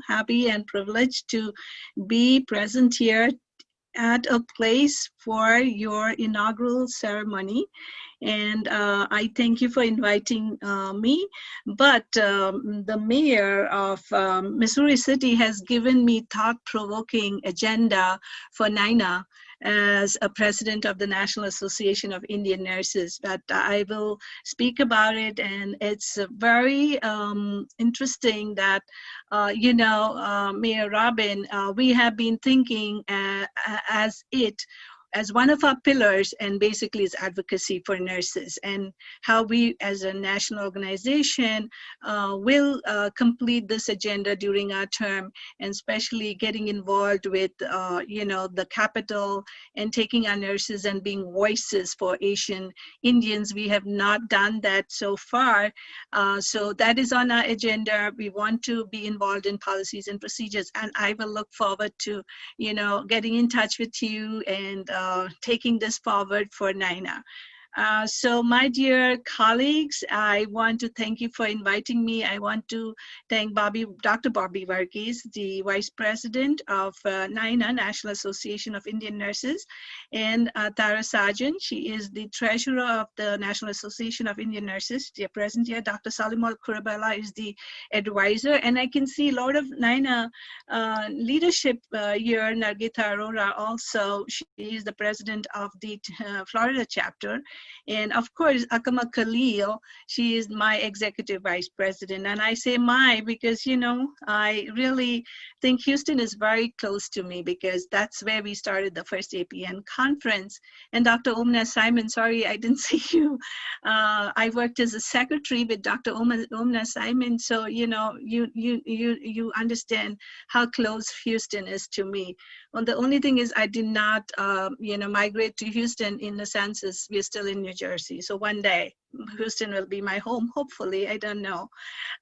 happy and privileged to be present here at a place for your inaugural ceremony. And I thank you for inviting me. But the mayor of Missouri City has given me thought-provoking agenda for NINA as a president of the National Association of Indian Nurses. But I will speak about it, and it's very interesting that, Mayor Robin, we have been thinking as one of our pillars, and basically is advocacy for nurses, and how we as a national organization will complete this agenda during our term, and especially getting involved with the capital and taking our nurses and being voices for Asian Indians. We have not done that so far, so that is on our agenda. We want to be involved in policies and procedures, and I will look forward to getting in touch with you and taking this forward for NINA. So my dear colleagues, I want to thank you for inviting me. I want to thank Dr. Bobby Varghese, the Vice President of NINA, National Association of Indian Nurses, and Tara Sargent. She is the Treasurer of the National Association of Indian Nurses. They are present here. Dr. Salimol Kurabala is the advisor. And I can see a lot of NINA leadership here. Nargita Arora also, she is the President of the Florida chapter. And of course, Akama Khalil, she is my executive vice president. And I say my because, I really think Houston is very close to me because that's where we started the first APN conference. And Dr. Omna Simon, sorry, I didn't see you. I worked as a secretary with Dr. Omna Simon. So, you understand how close Houston is to me. Well, the only thing is I did not, migrate to Houston in the census. We're still in New Jersey. So one day, Houston will be my home, hopefully, I don't know.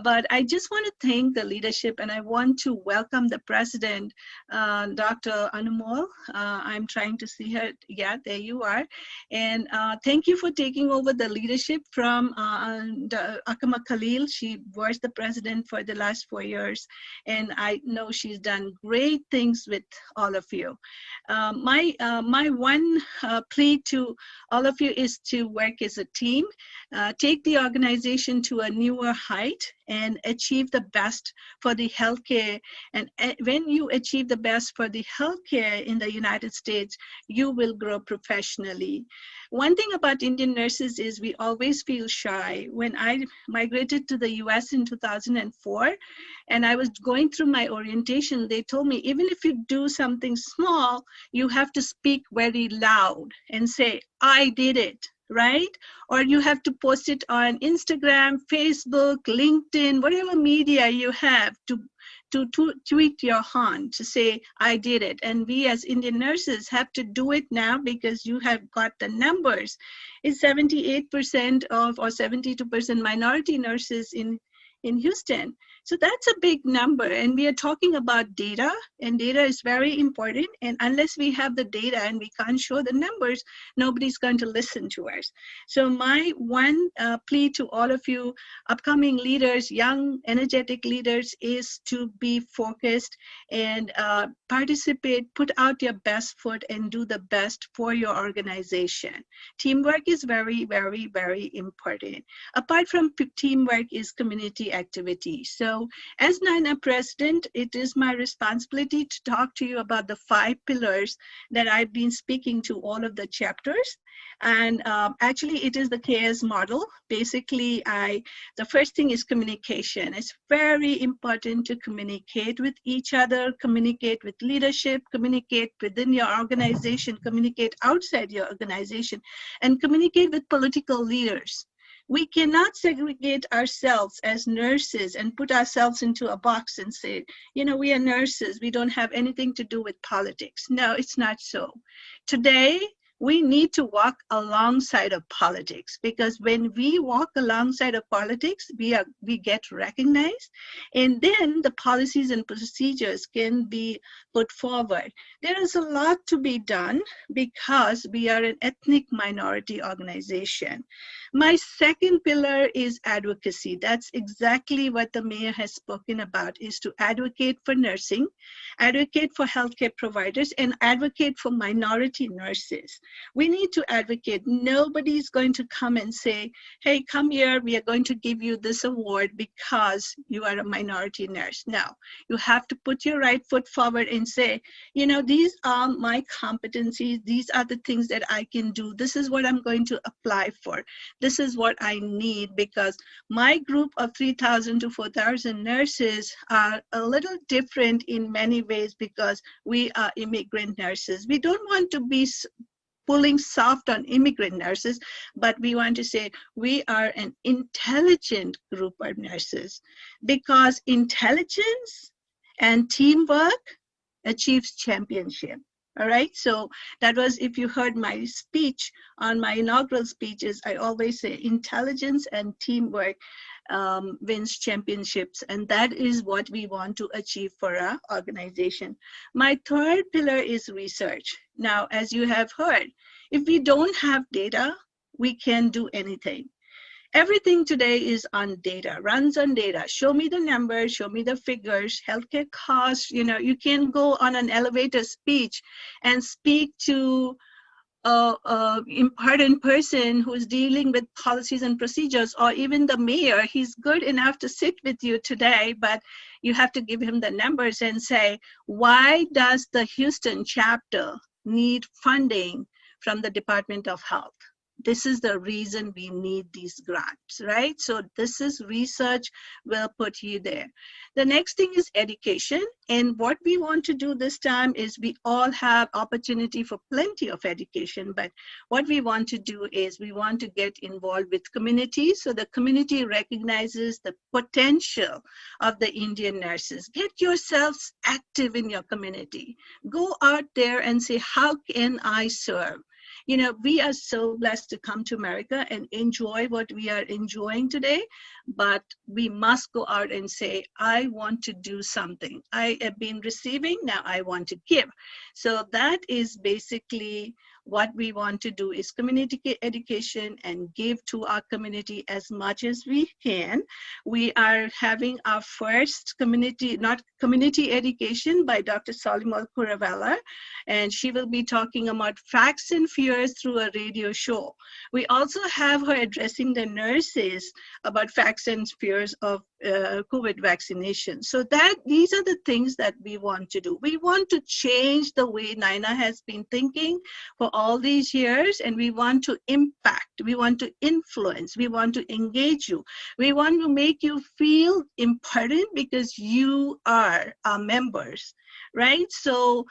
But I just want to thank the leadership, and I want to welcome the president, Dr. Anumol. I'm trying to see her. Yeah, there you are. And thank you for taking over the leadership from Akama Khalil. She was the president for the last 4 years, and I know she's done great things with all of you. My one plea to all of you is to work as a team. Take the organization to a newer height and achieve the best for the healthcare. And when you achieve the best for the healthcare in the United States, you will grow professionally. One thing about Indian nurses is we always feel shy. When I migrated to the US in 2004, and I was going through my orientation, they told me, even if you do something small, you have to speak very loud and say, I did it. Right? Or you have to post it on Instagram, Facebook, LinkedIn, whatever media you have to tweet your horn to say, I did it. And we as Indian nurses have to do it now because you have got the numbers. It's 78% of or 72% minority nurses in Houston. So that's a big number, and we are talking about data, and data is very important, and unless we have the data and we can't show the numbers, nobody's going to listen to us. So my one plea to all of you upcoming leaders, young, energetic leaders, is to be focused and participate, put out your best foot, and do the best for your organization. Teamwork is very, very, very important. Apart from teamwork is community activity. So as NINA president, it is my responsibility to talk to you about the 5 pillars that I've been speaking to all of the chapters. And actually, it is the KS model. Basically, the first thing is communication. It's very important to communicate with each other, communicate with leadership, communicate within your organization, communicate outside your organization, and communicate with political leaders. We cannot segregate ourselves as nurses and put ourselves into a box and say, we are nurses, we don't have anything to do with politics. No, it's not so. Today, we need to walk alongside of politics, because when we walk alongside of politics, we get recognized, and then the policies and procedures can be put forward. There is a lot to be done because we are an ethnic minority organization. My second pillar is advocacy. That's exactly what the mayor has spoken about, is to advocate for nursing, advocate for healthcare providers, and advocate for minority nurses. We need to advocate. Nobody's going to come and say, hey, come here, we are going to give you this award because you are a minority nurse. No, you have to put your right foot forward and say, you know, these are my competencies. These are the things that I can do. This is what I'm going to apply for. This is what I need, because my group of 3,000 to 4,000 nurses are a little different in many ways because we are immigrant nurses. We don't want to be pulling soft on immigrant nurses, but we want to say we are an intelligent group of nurses, because intelligence and teamwork achieves championship. All right, so that was, if you heard my speech on my inaugural speeches, I always say intelligence and teamwork wins championships, and that is what we want to achieve for our organization. My third pillar is research. Now, as you have heard, if we don't have data, we can't do anything. Everything today is on data, runs on data. Show me the numbers, show me the figures, healthcare costs. You know, you can go on an elevator speech and speak to an important person who's dealing with policies and procedures, or even the mayor. He's good enough to sit with you today, but you have to give him the numbers and say, why does the Houston chapter need funding from the Department of Health? This is the reason we need these grants, right? So this is research will put you there. The next thing is education. And what we want to do this time is we all have opportunity for plenty of education, but what we want to do is we want to get involved with community, so the community recognizes the potential of the Indian nurses. Get yourselves active in your community. Go out there and say, how can I serve? You know, we are so blessed to come to America and enjoy what we are enjoying today, but we must go out and say, I want to do something. I have been receiving, now I want to give. So that is basically what we want to do, is community education and give to our community as much as we can. We are having our first community education by Dr. Solimal Kuravella, and she will be talking about facts and fears through a radio show. We also have her addressing the nurses about facts and fears of COVID vaccination. So that these are the things that we want to do. We want to change the way Naina has been thinking for all these years, and we want to impact, we want to influence, we want to engage you. We want to make you feel important because you are our members, right? So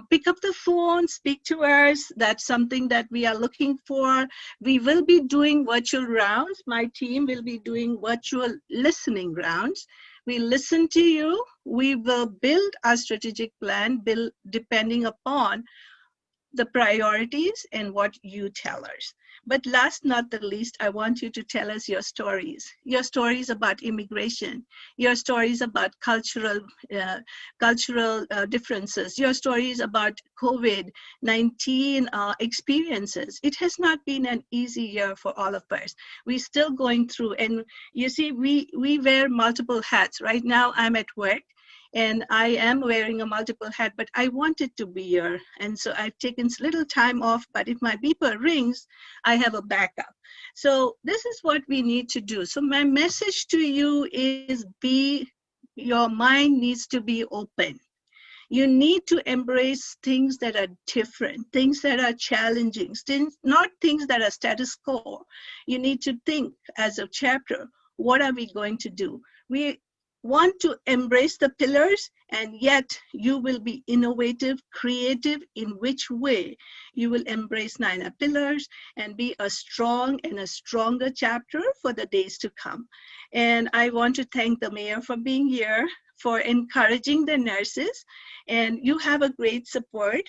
pick up the phone, speak to us. That's something that we are looking for. We will be doing virtual rounds. My team will be doing virtual listening rounds. We listen to you. We will build our strategic plan depending upon the priorities and what you tell us. But last not the least, I want you to tell us your stories about immigration, your stories about cultural differences, your stories about COVID-19 experiences. It has not been an easy year for all of us. We're still going through, and you see, we wear multiple hats. Right now I'm at work, and I am wearing a multiple hat, but I wanted to be here. And so I've taken a little time off, but if my beeper rings, I have a backup. So this is what we need to do. So my message to you is your mind needs to be open. You need to embrace things that are different, things that are challenging, not things that are status quo. You need to think as a chapter, what are we going to do? We want to embrace the pillars, and yet you will be innovative, creative in which way you will embrace 9 pillars and be a strong and a stronger chapter for the days to come. And I want to thank the mayor for being here, for encouraging the nurses. And you have a great support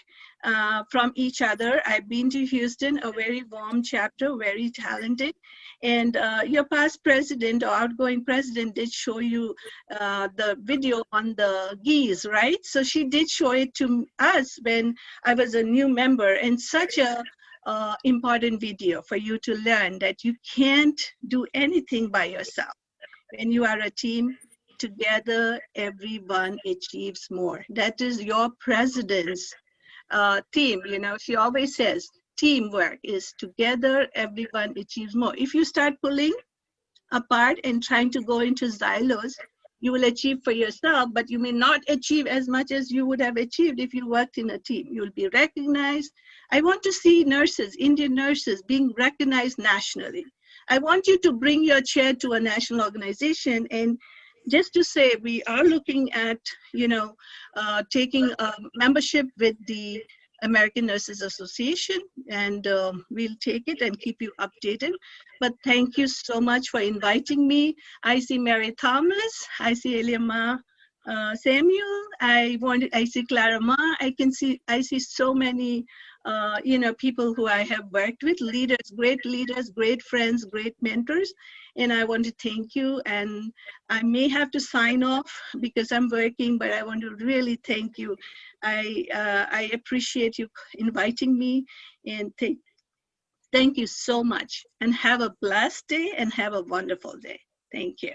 from each other. I've been to Houston, a very warm chapter, very talented. And your past president or outgoing president did show you the video on the geese, right? So she did show it to us when I was a new member, and such a important video for you to learn that you can't do anything by yourself. When you are a team, together everyone achieves more. That is your president's team. You know, she always says teamwork is together everyone achieves more. If you start pulling apart and trying to go into silos, you will achieve for yourself, but you may not achieve as much as you would have achieved if you worked in a team. You will be recognized. I want to see nurses, Indian nurses, being recognized nationally. I want you to bring your chair to a national organization, and just to say we are looking at, you know, taking a membership with the American Nurses Association, and we'll take it and keep you updated. But thank you so much for inviting me. I see Mary Thomas, I see Eliama Samuel, I see Clara Ma. I see so many you know, people who I have worked with, leaders, great friends, great mentors. And I want to thank you. And I may have to sign off because I'm working, but I want to really thank you. I appreciate you inviting me, and thank you so much. And have a blessed day and have a wonderful day. Thank you.